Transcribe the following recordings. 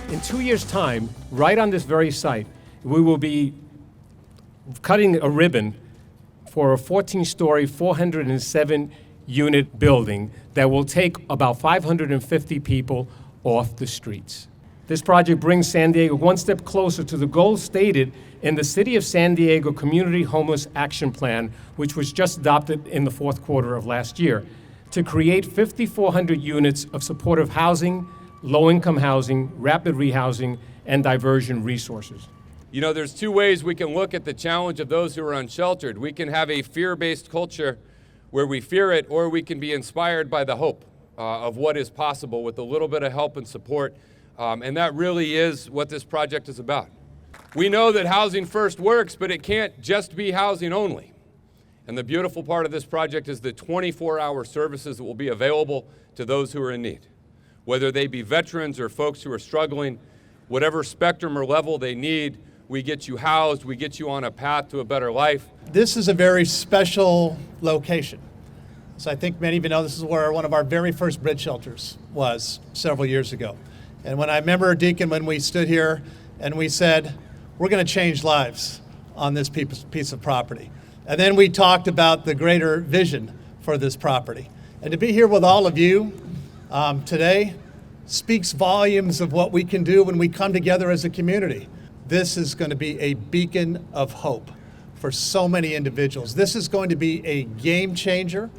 In 2 years' time, right on this very site, we will be cutting a ribbon for a 14-story, 407-unit building that will take about 550 people off the streets. This project brings San Diego one step closer to the goal stated in the City of San Diego Community Homeless Action Plan, which was just adopted in the fourth quarter of last year, to create 5,400 units of supportive housing, low-income housing, rapid rehousing, and diversion resources. You know, there's two ways we can look at the challenge of those who are unsheltered. We can have a fear-based culture where we fear it, or we can be inspired by the hope of what is possible with a little bit of help and support. And that really is what this project is about. We know that Housing First works, but it can't just be housing only. And the beautiful part of this project is the 24-hour services that will be available to those who are in need. Whether they be veterans or folks who are struggling, whatever spectrum or level they need, we get you housed, we get you on a path to a better life. This is a very special location. So I think many of you know this is where one of our very first bridge shelters was several years ago. And when I remember, Deacon, when we stood here and we said, we're going to change lives on this piece of property. And then we talked about the greater vision for this property. And to be here with all of you today speaks volumes of what we can do when we come together as a community. This is going to be a beacon of hope for so many individuals. This is going to be a game changer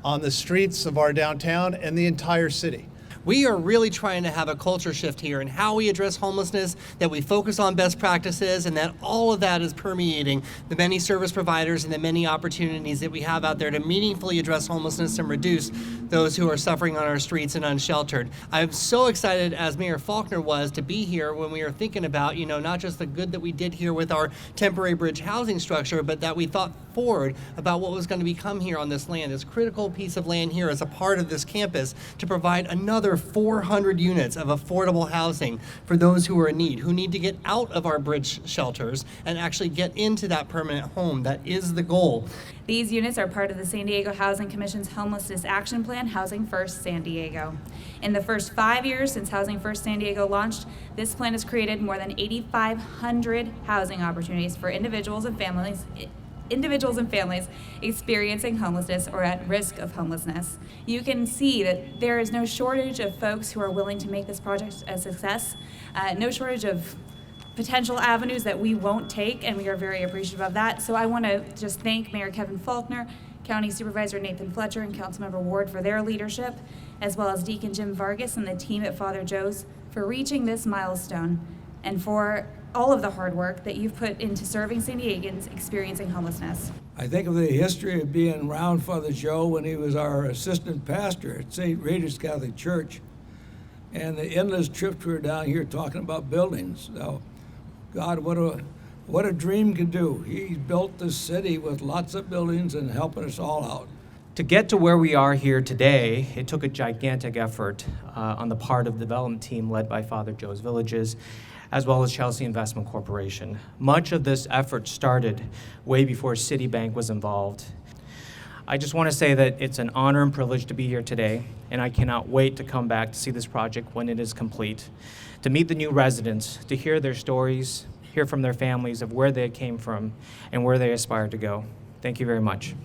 on the streets of our downtown and the entire city. We are really trying to have a culture shift here in how we address homelessness, that we focus on best practices, and that all of that is permeating the many service providers and the many opportunities that we have out there to meaningfully address homelessness and reduce those who are suffering on our streets and unsheltered. I'm so excited, as Mayor Faulkner was, to be here when we were thinking about, not just the good that we did here with our temporary bridge housing structure, but that we thought forward about what was going to become here on this land, this critical piece of land here as a part of this campus to provide another 400 units of affordable housing for those who are in need, who need to get out of our bridge shelters and actually get into that permanent home. That is the goal. These units are part of the San Diego Housing Commission's Homelessness Action Plan, Housing First San Diego. In the first 5 years since Housing First San Diego launched, this plan has created more than 8,500 housing opportunities for individuals and families experiencing homelessness or at risk of homelessness. You can see that there is no shortage of folks who are willing to make this project a success, no shortage of potential avenues that we won't take, and we are very appreciative of that. So I want to just thank Mayor Kevin Faulkner, County Supervisor Nathan Fletcher, and Councilmember Ward for their leadership, as well as Deacon Jim Vargas and the team at Father Joe's for reaching this milestone, and for all of the hard work that you've put into serving San Diegans experiencing homelessness. I think of the history of being around Father Joe when he was our assistant pastor at St. Rita's Catholic Church, and the endless trips we were down here talking about buildings. Now, God, what a dream can do. He built this city with lots of buildings and helping us all out. To get to where we are here today, it took a gigantic effort on the part of the development team led by Father Joe's Villages, as well as Chelsea Investment Corporation. Much of this effort started way before Citibank was involved. I just want to say that it's an honor and privilege to be here today, and I cannot wait to come back to see this project when it is complete, to meet the new residents, to hear their stories, hear from their families of where they came from and where they aspire to go. Thank you very much.